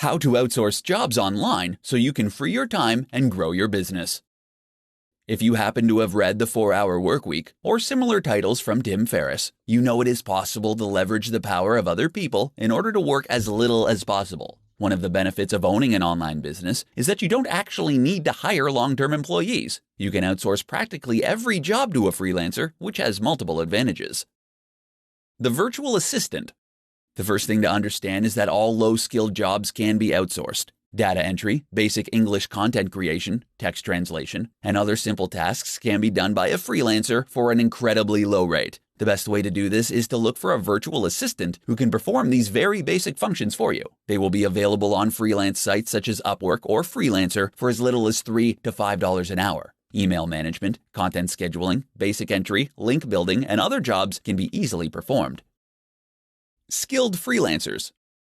How to outsource jobs online so you can free your time and grow your business. If you happen to have read The 4-Hour Workweek or similar titles from Tim Ferriss, you know it is possible to leverage the power of other people in order to work as little as possible. One of the benefits of owning an online business is that you don't actually need to hire long-term employees. You can outsource practically every job to a freelancer, which has multiple advantages. The virtual assistant. The first thing to understand is that all low-skilled jobs can be outsourced. Data entry, basic English content creation, text translation, and other simple tasks can be done by a freelancer for an incredibly low rate. The best way to do this is to look for a virtual assistant who can perform these very basic functions for you. They will be available on freelance sites such as Upwork or Freelancer for as little as $3 to $5 an hour. Email management, content scheduling, basic entry, link building, and other jobs can be easily performed. Skilled freelancers.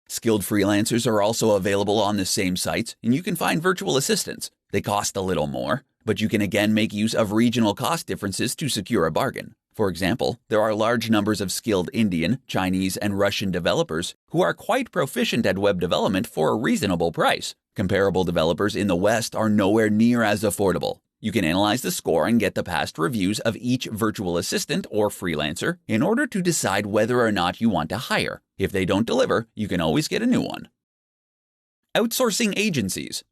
Skilled freelancers are also available on the same sites, and you can find virtual assistants. They cost a little more, but you can again make use of regional cost differences to secure a bargain. For example, there are large numbers of skilled Indian, Chinese, and Russian developers who are quite proficient at web development for a reasonable price. Comparable developers in the West are nowhere near as affordable. You can analyze the score and get the past reviews of each virtual assistant or freelancer in order to decide whether or not you want to hire. If they don't deliver, you can always get a new one. Outsourcing agencies.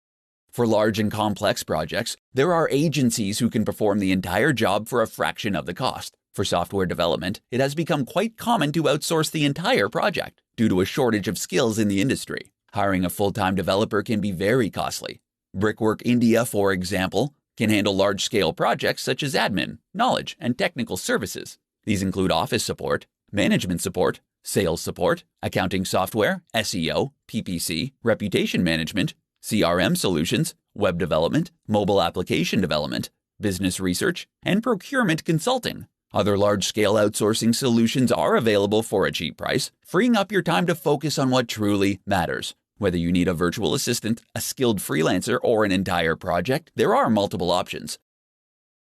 For large and complex projects, there are agencies who can perform the entire job for a fraction of the cost. For software development, it has become quite common to outsource the entire project due to a shortage of skills in the industry. Hiring a full-time developer can be very costly. Brickwork India, for example, can handle large-scale projects such as admin, knowledge, and technical services. These include office support, management support, sales support, accounting software, SEO, PPC, reputation management, CRM solutions, web development, mobile application development, business research, and procurement consulting. Other large-scale outsourcing solutions are available for a cheap price, freeing up your time to focus on what truly matters. Whether you need a virtual assistant, a skilled freelancer, or an entire project, there are multiple options.